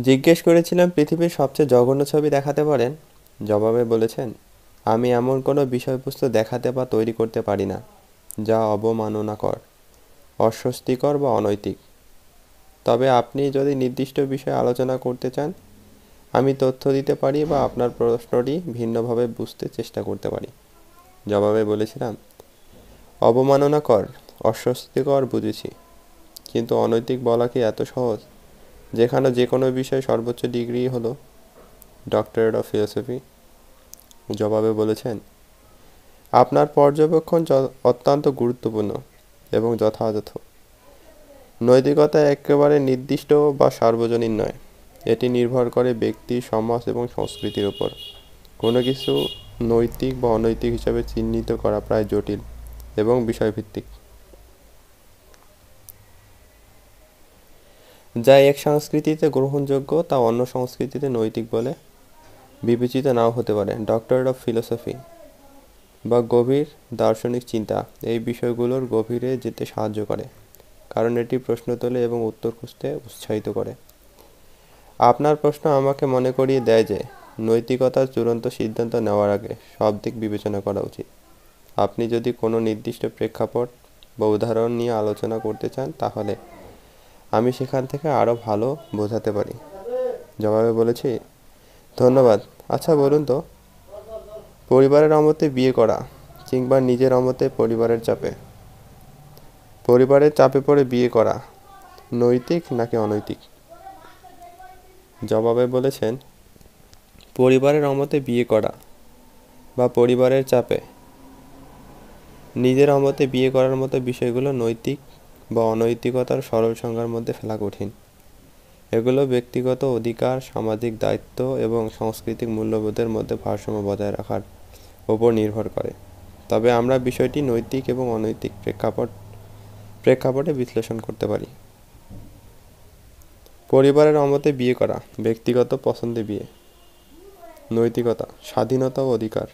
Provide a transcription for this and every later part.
জিজ্ঞেস করেছিলাম পৃথিবীর সবচেয়ে জঘন্য ছবি দেখাতে পারেন। জবাবে বলেছেন, আমি এমন কোনো বিষয়বস্তু দেখাতে বা তৈরি করতে পারি না যা অবমাননাকর, অস্বস্তিকর বা অনৈতিক। তবে আপনি যদি নির্দিষ্ট বিষয়ে আলোচনা করতে চান, আমি তথ্য দিতে পারি বা আপনার প্রশ্নটি ভিন্নভাবে বুঝতে চেষ্টা করতে পারি। জবাবে বলেছিলাম, অবমাননাকর, অস্বস্তিকর বুঝেছি, কিন্তু অনৈতিক বলা কি এত সহজ? যেখানে যে কোনো বিষয়ে সর্বোচ্চ ডিগ্রি হলো ডক্টরেট অফ ফিলোসফি। জবাবে বলেছেন, আপনার পর্যবেক্ষণ অত্যন্ত গুরুত্বপূর্ণ এবং যথাযথ। নৈতিকতা একেবারে নির্দিষ্ট বা সার্বজনীন নয়, এটি নির্ভর করে ব্যক্তি, সমাজ এবং সংস্কৃতির উপর। কোনো কিছু নৈতিক বা অনৈতিক হিসাবে চিহ্নিত করা প্রায় জটিল এবং বিষয়ভিত্তিক। যা এক সংস্কৃতিতে গ্রহণযোগ্য তা অন্য সংস্কৃতিতে নৈতিক বলে বিবেচিত নাও হতে পারে। ডক্টরেট অফ ফিলোসফি বা গভীর দার্শনিক চিন্তা এই বিষয়গুলোর গভীরে যেতে সাহায্য করে, কারণ এটি প্রশ্ন তোলে এবং উত্তর খুঁজতে উৎসাহিত করে। আপনার প্রশ্ন আমাকে মনে করিয়ে দেয় যে নৈতিকতার চূড়ান্ত সিদ্ধান্ত নেওয়ার আগে সব দিক বিবেচনা করা উচিত। আপনি যদি কোনো নির্দিষ্ট প্রেক্ষাপট বা উদাহরণ নিয়ে আলোচনা করতে চান, তাহলে আমি সেখান থেকে আরও ভালো বোঝাতে পারি। জবাবে বলেছি, ধন্যবাদ। আচ্ছা বলুন তো, পরিবারের অমতে বিয়ে করা কিংবা নিজের অমতে পরিবারের চাপে পড়ে বিয়ে করা নৈতিক নাকি অনৈতিক? জবাবে বলেছেন, পরিবারের অমতে বিয়ে করা বা পরিবারের চাপে নিজের অমতে বিয়ে করার মতো বিষয়গুলো নৈতিক বা অনৈতিকতার সরল সংজ্ঞার মধ্যে ফেলা কঠিন। এগুলো ব্যক্তিগত অধিকার, সামাজিক দায়িত্ব এবং সাংস্কৃতিক মূল্যবোধের মধ্যে ভারসাম্য বজায় রাখার ওপর নির্ভর করে। তবে আমরা বিষয়টি নৈতিক এবং অনৈতিক প্রেক্ষাপটে বিশ্লেষণ করতে পারি। পরিবারের অমতে বিয়ে করা ব্যক্তিগত পছন্দে বিয়ে। নৈতিকতা, স্বাধীনতা ও অধিকার।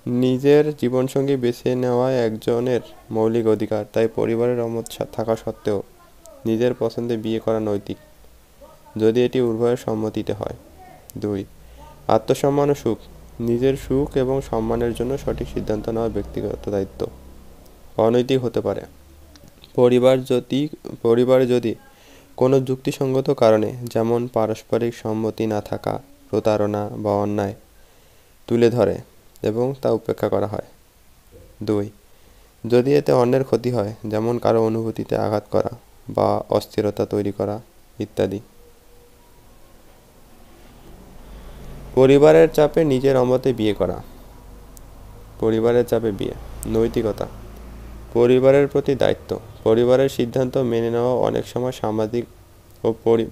নিজের জীবনসঙ্গী বেছে নেওয়া একজনের মৌলিক অধিকার, তাই পরিবারের অমত থাকা সত্ত্বেও নিজের পছন্দে বিয়ে করা নৈতিক, যদি এটি উভয়ের সম্মতিতে হয়। 2. আত্মসম্মান ও সুখ। নিজের সুখ এবং সম্মানের জন্য সঠিক সিদ্ধান্ত নেওয়া ব্যক্তিগত দায়িত্ব। অনৈতিক হতে পারে পরিবারে যদি কোনো যুক্তিসঙ্গত কারণে, যেমন পারস্পরিক সম্মতি না থাকা, প্রতারণা বা অন্যায় তুলে ধরে এবং তা উপেক্ষা করা হয়। 2. যদি এতে অন্যের ক্ষতি হয়, যেমন কারো অনুভূতিতে আঘাত করা বা অস্থিরতা তৈরি করা ইত্যাদি। পরিবারের চাপে নিজের অমতে বিয়ে করা। পরিবারের চাপে বিয়ে। নৈতিকতা, পরিবারের প্রতি দায়িত্ব। পরিবারের সিদ্ধান্ত মেনে নেওয়া অনেক সময় সামাজিক ও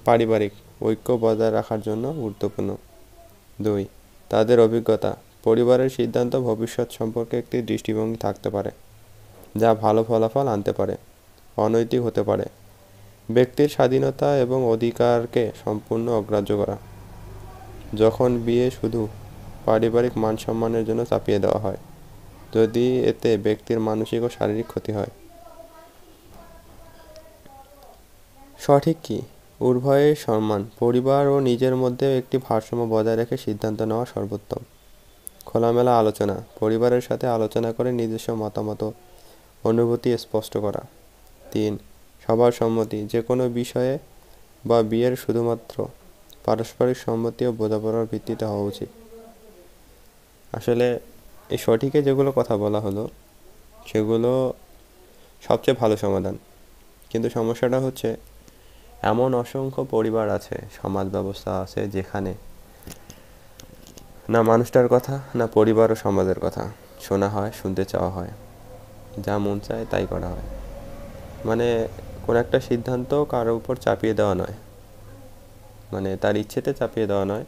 পারিবারিক ঐক্য বজায় রাখার জন্য গুরুত্বপূর্ণ। 2. তাদের অভিজ্ঞতা। পরিবারের সিদ্ধান্ত ভবিষ্যৎ সম্পর্কে একটি দৃষ্টিভঙ্গি থাকতে পারে যা ভালো ফলাফল আনতে পারে। অনৈতিক হতে পারে ব্যক্তির স্বাধীনতা এবং অধিকারকে সম্পূর্ণ অগ্রাহ্য করা, যখন বিয়ে শুধু পারিবারিক মান সম্মানের জন্য চাপিয়ে দেওয়া হয়, যদি এতে ব্যক্তির মানসিক ও শারীরিক ক্ষতি হয়। সঠিক কি? উভয়ের সম্মান, পরিবার ও নিজের মধ্যে একটি ভারসাম্য বজায় রেখে সিদ্ধান্ত নেওয়া সর্বোত্তম। খোলামেলা আলোচনা, পরিবারের সাথে আলোচনা করে নিজস্ব মতামত অনুভূতি স্পষ্ট করা। 3. সবার সম্মতি, যে কোনো বিষয়ে বা বিয়ের শুধুমাত্র পারস্পরিক সম্মতি ও বোঝাপড়ার ভিত্তিতে হওয়া উচিত। আসলে এই সঠিকে যেগুলো কথা বলা হলো সেগুলো সবচেয়ে ভালো সমাধান, কিন্তু সমস্যাটা হচ্ছে এমন অসংখ্য পরিবার আছে, সমাজ ব্যবস্থা আছে, যেখানে না মানুষটার কথা, না পরিবার ও সমাজের কথা শোনা হয়, শুনতে চাওয়া হয়, যা মন চায় তাই করা হয়। মানে কোনো একটা সিদ্ধান্ত কারো উপর চাপিয়ে দেওয়া নয়, মানে তার ইচ্ছেতে চাপিয়ে দেওয়া নয়,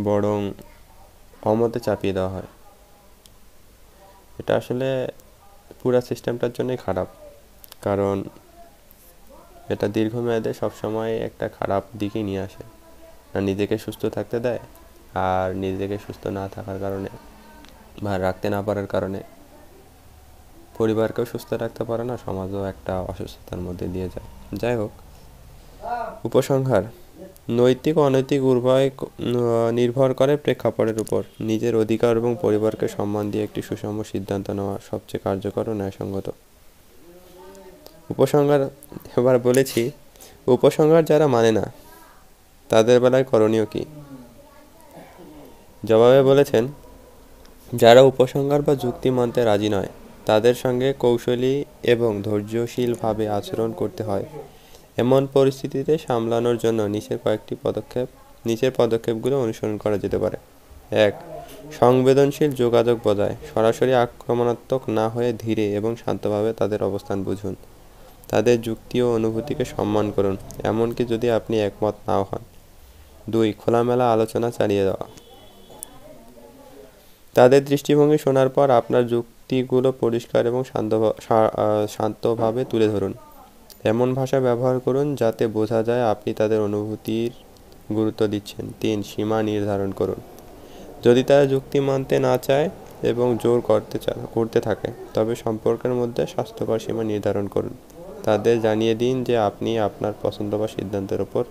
বরং অমতে চাপিয়ে দেওয়া হয়। এটা আসলে পুরা সিস্টেমটার জন্যই খারাপ, কারণ এটা দীর্ঘমেয়াদে সবসময় একটা খারাপ দিকেই নিয়ে আসে। না নিজেকে সুস্থ থাকতে দেয়, আর নিজেকে সুস্থ না থাকার কারণে বা রাখতে না পারার কারণে পরিবারকেও সুস্থ রাখতে পারে না, সমাজও একটা অসুস্থতার মধ্যে দিয়ে যায়। যাই হোক, উপসংহার, নৈতিক ও অনৈতিক উভয় নির্ভর করে প্রেক্ষাপটের উপর। নিজের অধিকার এবং পরিবারকে সম্মান দিয়ে একটি সুষম সিদ্ধান্ত নেওয়া সবচেয়ে কার্যকর ও ন্যায়সঙ্গত। উপসংহার এবার বলেছি, উপসংহার যারা মানে না তাদের বেলায় করণীয় কি? জবাবে বলেছেন, যারা উপসংহার বা যুক্তি মানতে রাজি নয় তাদের সঙ্গে কৌশলী এবং ধৈর্যশীলভাবে আচরণ করতে হয়। এমন পরিস্থিতিতে সামলানোর জন্য নিচের পদক্ষেপগুলো অনুসরণ করা যেতে পারে। ১. সংবেদনশীল যোগাযোগ বজায়। সরাসরি আক্রমণাত্মক না হয়ে ধীরে এবং শান্তভাবে তাদের অবস্থান বুঝুন। তাদের যুক্তি ও অনুভূতিকে সম্মান করুন, এমনকি যদি আপনি একমত নাও হন। ২. খোলামেলা আলোচনা চালিয়ে যাওয়া। তাদের দৃষ্টিভঙ্গি শোনার পর আপনার যুক্তিগুলো পরিষ্কার এবং শান্তভাবে তুলে ধরুন। এমন ভাষা ব্যবহার করুন যাতে বোঝা যায় আপনি তাদের অনুভূতির গুরুত্ব দিচ্ছেন। ৩. সীমা নির্ধারণ করুন। যদি তারা যুক্তি মানতে না চায় এবং জোর করতে থাকে, তবে সম্পর্কের মধ্যে স্বাস্থ্যকর সীমা নির্ধারণ করুন। তাদের জানিয়ে দিন যে আপনি আপনার পছন্দ বা সিদ্ধান্তের উপর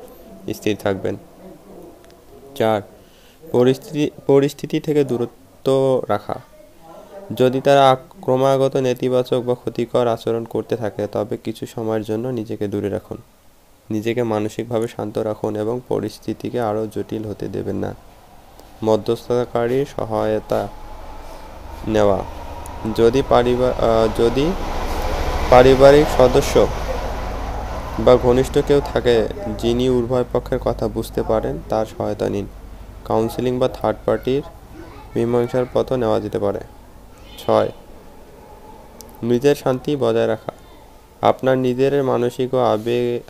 স্থির থাকবেন। ৪. পরিস্থিতি থেকে দূরত্ব রাখা। যদি তারা ক্রমাগত নেতিবাচক বা ক্ষতিকর আচরণ করতে থাকে, তবে কিছু সময়ের জন্য নিজেকে দূরে রাখুন। নিজেকে মানসিকভাবে শান্ত রাখুন এবং পরিস্থিতিকে আরও জটিল হতে দেবেন না। মধ্যস্থতাকারীর সহায়তা নেওয়া। যদি পারিবারিক সদস্য বা ঘনিষ্ঠ কেউ থাকে যিনি উভয় পক্ষের কথা বুঝতে পারেন, তার সহায়তা নিন। কাউন্সেলিং বা থার্ড পার্টির মীমাংসার পথও নেওয়া যেতে পারে। ৬. নিজের শান্তি বজায় রাখা। আপনার নিজের মানসিক ও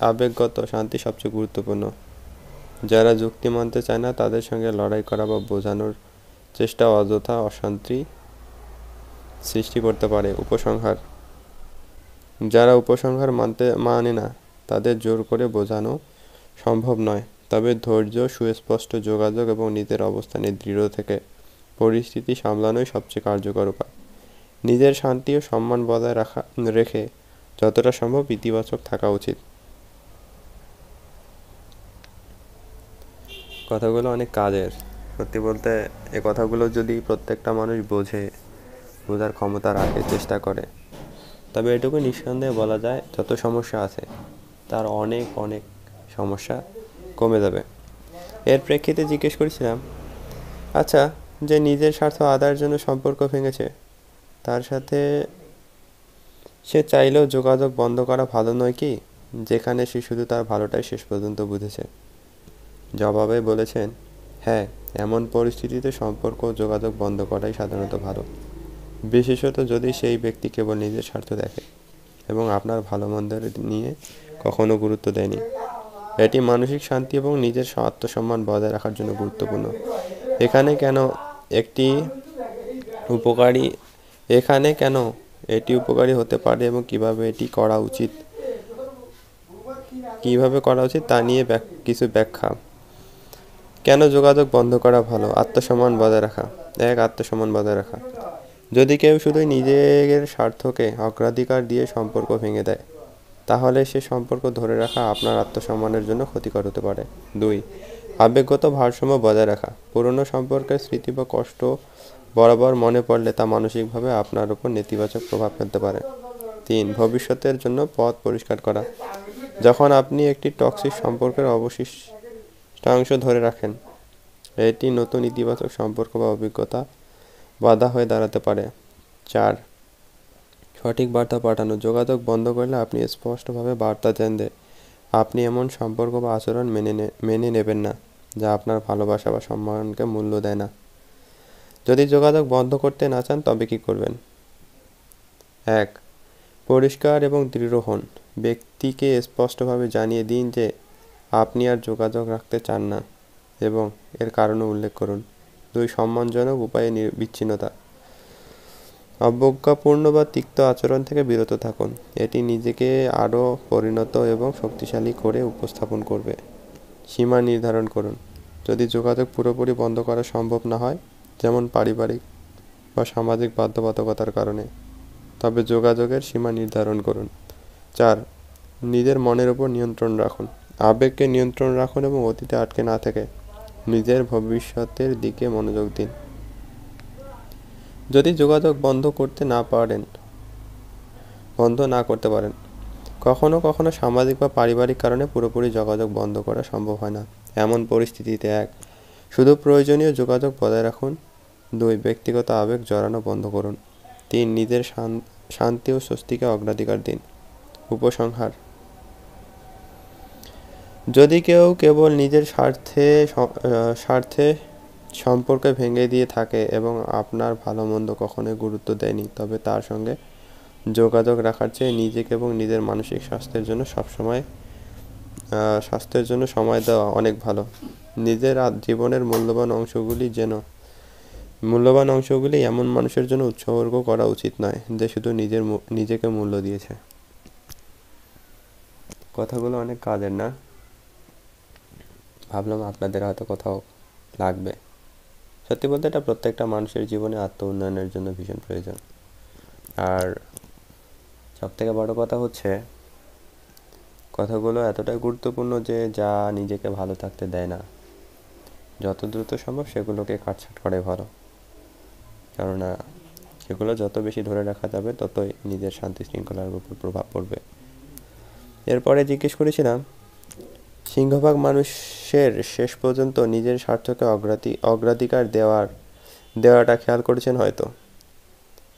আবেগগত শান্তি সবচেয়ে গুরুত্বপূর্ণ। যারা যুক্তি মানতে চায় না তাদের সঙ্গে লড়াই করা বা বোঝানোর চেষ্টা অযথা অশান্তি সৃষ্টি করতে পারে। উপসংহার: যারা উপসংহার মানে না তাদের জোর করে বোঝানো সম্ভব নয়, তবে ধৈর্য, সুস্পষ্ট যোগাযোগ এবং নিজের অবস্থানে দৃঢ় থেকে পরিস্থিতি সামলানোই সবচেয়ে কার্যকর উপায়। নিজের শান্তি ও সম্মান বজায় রেখে যতটা সম্ভব ইতিবাচক থাকা উচিত। কথাগুলো অনেক কাজের। সত্যি বলতে এ কথাগুলো যদি প্রত্যেকটা মানুষ বোঝার ক্ষমতা রাখে, চেষ্টা করে, তবে এটুকু নিঃসন্দেহে বলা যায় যত সমস্যা আছে তার অনেক অনেক সমস্যা কমে যাবে। এর প্রেক্ষিতে জিজ্ঞেস করেছিলাম, আচ্ছা, যে নিজের স্বার্থ আদায়ের জন্য সম্পর্ক ভেঙেছে, তার সাথে সে চাইলেও যোগাযোগ বন্ধ করা ভালো নয় কি, যেখানে সে শুধু তার ভালোটাই শেষ পর্যন্ত বুঝেছে? জবাবে বলেছেন, হ্যাঁ, এমন পরিস্থিতিতে সম্পর্ক ও যোগাযোগ বন্ধ করাই সাধারণত ভালো, বিশেষত যদি সেই ব্যক্তি কেবল নিজের স্বার্থ দেখে এবং আপনার ভালো মন্দের নিয়ে কখনো গুরুত্ব দেয়নি। এটি মানসিক শান্তি এবং নিজের আত্মসম্মান বজায় রাখার জন্য গুরুত্বপূর্ণ। এখানে কেন এটি উপকারী হতে পারে এবং কিভাবে করা উচিত তা নিয়ে কিছু ব্যাখ্যা। কেন যোগাযোগ বন্ধ করা ভালো? আত্মসম্মান বজায় রাখা। ১. আত্মসম্মান বজায় রাখা। যদি কেউ শুধুই নিজের স্বার্থকে অগ্রাধিকার দিয়ে সম্পর্ক ভেঙে দেয়, তাহলে সে সম্পর্ক ধরে রাখা আপনার আত্মসম্মানের জন্য ক্ষতিকর হতে পারে। ২. আবেগগত ভারসাম্য বজায় রাখা। পুরনো সম্পর্কের স্মৃতি বা কষ্ট বরাবর মনে পড়লে তা মানসিকভাবে আপনার উপর নেতিবাচক প্রভাব ফেলতে পারে। ৩. ভবিষ্যতের জন্য পথ পরিষ্কার করা। যখন আপনি একটি টক্সিক সম্পর্কের অবশিষ্টাংশ ধরে রাখেন, এটি নতুন ইতিবাচক সম্পর্ক বা অভিজ্ঞতা বাধা হয়ে দাঁড়াতে পারে। ৪. সঠিক বার্তা পাঠানো। যোগাযোগ বন্ধ করলে আপনি স্পষ্টভাবে বার্তা দেন যে আপনি এমন সম্পর্ক বা আচরণ মেনে নেবেন না যা আপনার ভালোবাসা বা সম্মানকে মূল্য দেয় না। যদি যোগাযোগ বন্ধ করতে না চান, তবে কি করবেন? ১. পরিষ্কার এবং দৃঢ় হন। ব্যক্তিকে স্পষ্টভাবে জানিয়ে দিন যে আপনি আর যোগাযোগ রাখতে চান না এবং এর কারণও উল্লেখ করুন। ২. সম্মানজনক উপায়ে বিচ্ছিন্নতা। অবজ্ঞাপূর্ণ বা তিক্ত আচরণ থেকে বিরত থাকুন। এটি নিজেকে আরও পরিণত এবং শক্তিশালী করে উপস্থাপন করবে। সীমা নির্ধারণ করুন। যদি যোগাযোগ পুরোপুরি বন্ধ করা সম্ভব না হয়, যেমন পারিবারিক বা সামাজিক বাধ্যবাধকতার কারণে, তবে যোগাযোগের সীমা নির্ধারণ করুন। ৪. নিজের মনের উপর নিয়ন্ত্রণ রাখুন। আবেগকে নিয়ন্ত্রণ রাখুন এবং অতীতে আটকে না থেকে নিজের ভবিষ্যতের দিকে মনোযোগ দিন। যদি যোগাযোগ বন্ধ না করতে পারেন, কখনো কখনো সামাজিক বা পারিবারিক কারণে পুরোপুরি যোগাযোগ বন্ধ করা সম্ভব হয় না। এমন পরিস্থিতিতে 1. শুধু প্রয়োজনীয় যোগাযোগ বজায় রাখুন। 2. ব্যক্তিগত আবেগ জড়ানো বন্ধ করুন। 3. নিজের শান্তি ও স্বস্তিকে অগ্রাধিকার দিন। উপসংহার: যদি কেউ কেবল নিজের স্বার্থে সম্পর্ক ভেঙে দিয়ে থাকে এবং আপনার ভালো মন্দ কখনোই গুরুত্ব দেয়নি, তবে তার সঙ্গে যোগাযোগ রাখার চেয়ে নিজেকে এবং নিজের মানসিক স্বাস্থ্যের জন্য সময় দেওয়া অনেক ভালো। নিজের জীবনের মূল্যবান অংশগুলি এমন মানুষের জন্য উৎসর্গ করা উচিত নয় যে শুধু নিজেকে মূল্য দিয়েছে। কথাগুলো অনেক কাজের না? ভাবলাম আপনাদের হয়তো কোথাও লাগবে। সত্যি বলতে এটা প্রত্যেকটা মানুষের জীবনে আত্ম উন্নয়নের জন্য ভীষণ প্রয়োজন। আর সবথেকে বড় কথা হচ্ছে, কথাগুলো এতটাই গুরুত্বপূর্ণ যে যা নিজেকে ভালো থাকতে দেয় না, যত দ্রুত সম্ভব সেগুলোকে কাটছাঁট করাই ভালো। কেননা সেগুলো যত বেশি ধরে রাখা যাবে ততই নিজের শান্তি শৃঙ্খলার উপর প্রভাব পড়বে। এরপরে জিজ্ঞেস করেছিলাম, সিংহভাগ মানুষের শেষ পর্যন্ত নিজের স্বার্থকে অগ্রাধিকার দেওয়াটা খেয়াল করেছেন হয়তো।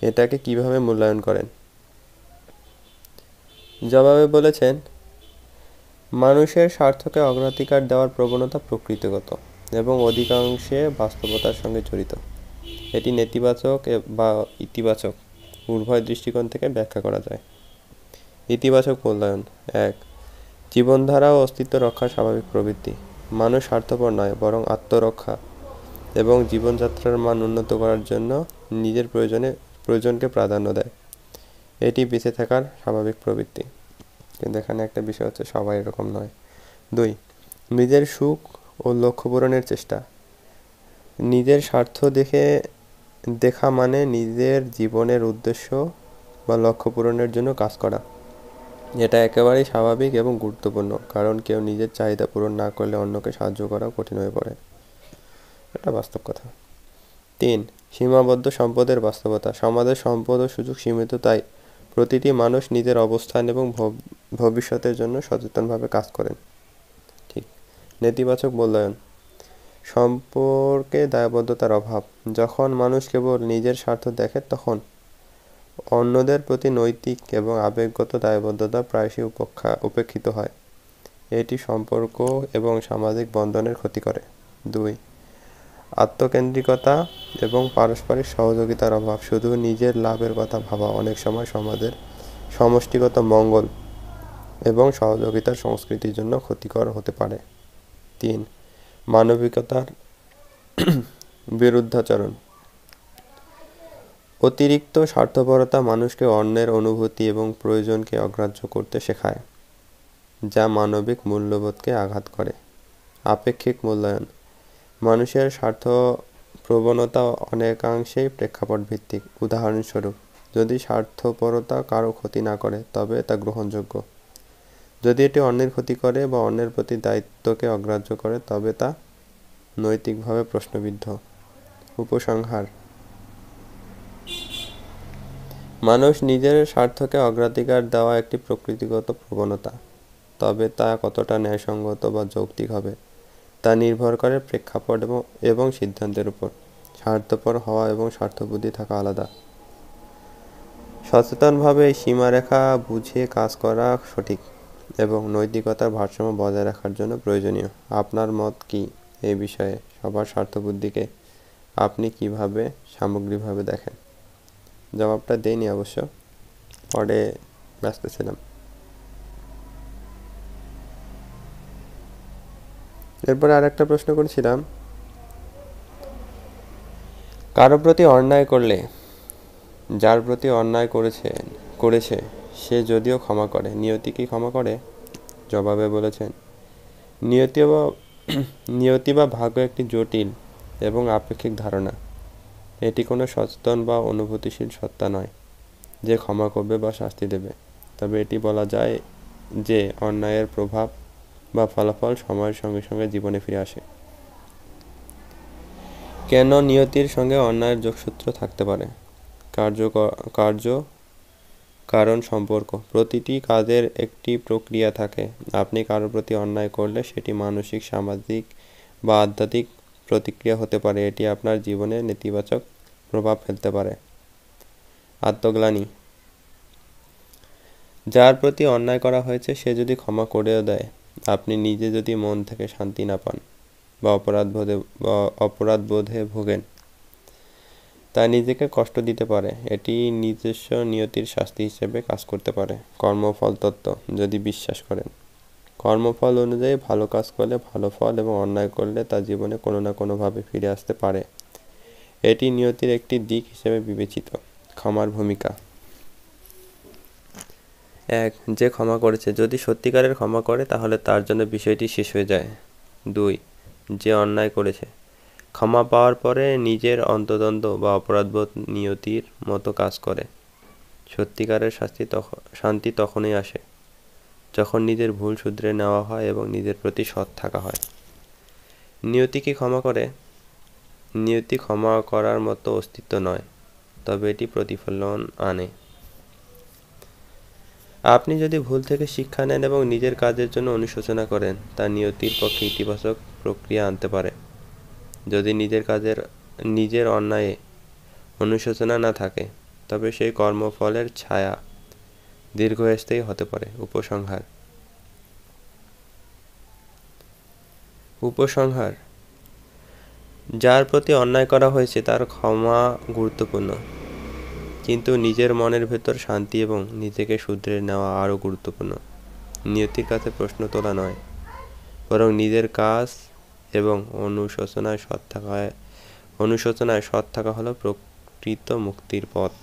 এটাকে কিভাবে মূল্যায়ন করেন? জবাবে বলেছেন, মানুষের স্বার্থকে অগ্রাধিকার দেওয়ার প্রবণতা প্রকৃতিগত এবং অধিকাংশে বাস্তবতার সঙ্গে জড়িত। এটি নেতিবাচক বা ইতিবাচক উভয় দৃষ্টিকোণ থেকে ব্যাখ্যা করা যায়। ইতিবাচক মূল্যায়ন: 1. জীবনধারা ও অস্তিত্ব রক্ষার স্বাভাবিক প্রবৃত্তি। মানুষ স্বার্থপর নয়, বরং আত্মরক্ষা এবং জীবনযাত্রার মান উন্নত করার জন্য নিজের প্রয়োজনকে প্রাধান্য দেয়। এটি বেঁচে থাকার স্বাভাবিক প্রবৃত্তি। কিন্তু এখানে একটা বিষয় হচ্ছে, সবাই এরকম নয়। 2. নিজের সুখ ও লক্ষ্য পূরণের চেষ্টা। নিজের স্বার্থ দেখা মানে নিজের জীবনের উদ্দেশ্য বা লক্ষ্য পূরণের জন্য কাজ করা। এটা একেবারেই স্বাভাবিক এবং গুরুত্বপূর্ণ, কারণ কেউ নিজের চাহিদা পূরণ না করলে অন্যকে সাহায্য করা কঠিন হয়ে পড়ে। এটা বাস্তব কথা। 3. সীমাবদ্ধ সম্পদের বাস্তবতা। সমাজের সম্পদ ও সুযোগ সীমিত, তাই প্রতিটি মানুষ নিজের অবস্থান এবং ভবিষ্যতের জন্য সচেতনভাবে কাজ করেন। ঠিক। নেতিবাচক মূল্যায়ন: সম্পর্কে দায়বদ্ধতার অভাব। যখন মানুষ কেবল নিজের স্বার্থ দেখে, তখন অন্যদের প্রতি নৈতিক এবং আবেগগত দায়বদ্ধতা প্রায়শই উপেক্ষিত হয়। এটি সম্পর্ক এবং সামাজিক বন্ধনের ক্ষতি করে। 2. আত্মকেন্দ্রিকতা এবং পারস্পরিক সহযোগিতার অভাব। শুধু নিজের লাভের কথা ভাবা অনেক সময় সমাজের সমষ্টিগত মঙ্গল এবং সহযোগিতার সংস্কৃতির জন্য ক্ষতিকর হতে পারে। 3. মানবিকতার বিরুদ্ধাচরণ। অতিরিক্ত স্বার্থপরতা মানুষকে অন্যের অনুভূতি এবং প্রয়োজনকে অগ্রাহ্য করতে শেখায়, যা মানবিক মূল্যবোধকে আঘাত করে। আপেক্ষিক মূল্যায়ন: মানুষের স্বার্থ প্রবণতা অনেকাংশেই প্রেক্ষাপট ভিত্তিক। উদাহরণস্বরূপ, যদি স্বার্থপরতা কারো ক্ষতি না করে, তবে তা গ্রহণযোগ্য। যদি এটি অন্যের ক্ষতি করে বা অন্যের প্রতি দায়িত্বকে অগ্রাহ্য করে, তবে তা নৈতিকভাবে প্রশ্নবিদ্ধ। উপসংহার: মানুষ নিজের স্বার্থকে অগ্রাধিকার দেওয়া একটি প্রকৃতিগত প্রবণতা, তবে তা কতটা ন্যায়সঙ্গত বা যৌক্তিক হবে তা নির্ভর করে প্রেক্ষাপট এবং সিদ্ধান্তের উপর। স্বার্থপর হওয়া এবং স্বার্থবুদ্ধি থাকা আলাদা। সচেতনভাবে এই সীমারেখা বুঝে কাজ করা সঠিক এবং নৈতিকতার ভারসাম্য বজায় রাখার জন্য প্রয়োজনীয়। আপনার মত কি এই বিষয়ে? সবার স্বার্থবুদ্ধিকে আপনি কিভাবে সামগ্রিকভাবে দেখেন? জবাবটা দেইনি অবশ্য, পরে ব্যস্ত ছিলাম। এরপরে আরেকটা প্রশ্ন করেছিলাম, কারো প্রতি অন্যায় করলে যার প্রতি অন্যায় করেছে সে যদিও ক্ষমা করে, নিয়তি কি ক্ষমা করে? জবাবে বলেছেন, নিয়তি বা ভাগ্য একটি জটিল এবং আপেক্ষিক ধারণা। এটি কোনো সচেতন বা অনুভূতিশীল সত্তা নয় যে ক্ষমা করবে বা শাস্তি দেবে। তবে এটি বলা যায় যে অন্যায়ের প্রভাব বা ফলাফল সময়ের সঙ্গে সঙ্গে জীবনে ফিরে আসে। কেন নিয়তির সঙ্গে অন্যায়ের যোগসূত্র থাকতে পারে? কার্য কারণ সম্পর্ক। প্রতিটি কাজের একটি প্রক্রিয়া থাকে। আপনি কারোর প্রতি অন্যায় করলে সেটি মানসিক, সামাজিক বা আধ্যাত্মিক প্রতিক্রিয়া হতে পারে। এটি আপনার জীবনে নেতিবাচক প্রভাব ফেলতে পারে। আত্মগ্লানি। যার প্রতি অন্যায় করা হয়েছে সে যদি ক্ষমা করেও দেয়, আপনি নিজে যদি মন থেকে শান্তি না পান বা অপরাধবোধে ভোগেন, তা নিজেকে কষ্ট দিতে পারে। এটি নিজস্ব নিয়তির শাস্তি হিসেবে কাজ করতে পারে। কর্মফল তত্ত্ব যদি বিশ্বাস করেন, কর্মফল অনুযায়ী ভালো কাজ করলে ভালো ফল এবং অন্যায় করলে তা জীবনে কোনো না কোনোভাবে ফিরে আসতে পারে। এটি নিয়তির একটি দিক হিসেবে বিবেচিত। ক্ষমার ভূমিকা। 1. যে ক্ষমা করেছে যদি সত্যিকারের ক্ষমা করে তাহলে তার জন্য বিষয়টি শেষ হয়ে যায়। 2. যে অন্যায় করেছে ক্ষমা পাওয়ার পরে নিজের অন্তর্দ্বন্দ্ব বা অপরাধবোধ নিয়তির মতো কাজ করে। সত্যিকারের শান্তি তখনই আসে যখন নিজের ভুল শুধরে নেওয়া হয় এবং নিজের প্রতি সৎ থাকা হয়। নিয়তি কি ক্ষমা করে? নিয়তি ক্ষমা করার মতো অস্তিত্ব নয়, তবে এটি প্রতিফলন আনে। আপনি যদি ভুল থেকে শিক্ষা নেন এবং নিজের কাজের জন্য অনুশোচনা করেন, তা নিয়তির পক্ষে ইতিবাচক প্রক্রিয়া আনতে পারে। যদি নিজের অন্যায়ে অনুশোচনা না থাকে, তবে সেই কর্মফলের ছায়া দীর্ঘস্থায়ী হতে পারে। উপসংহার। যার প্রতি অন্যায় করা হয়েছে তার ক্ষমা গুরুত্বপূর্ণ, কিন্তু নিজের মনের ভেতর শান্তি এবং নিজেকে শুধরে নেওয়া আরও গুরুত্বপূর্ণ। নিয়তির কাছে প্রশ্ন তোলা নয়, বরং নিজের কাজ এবং অনুশোচনায় সৎ থাকা হলো প্রকৃত মুক্তির পথ।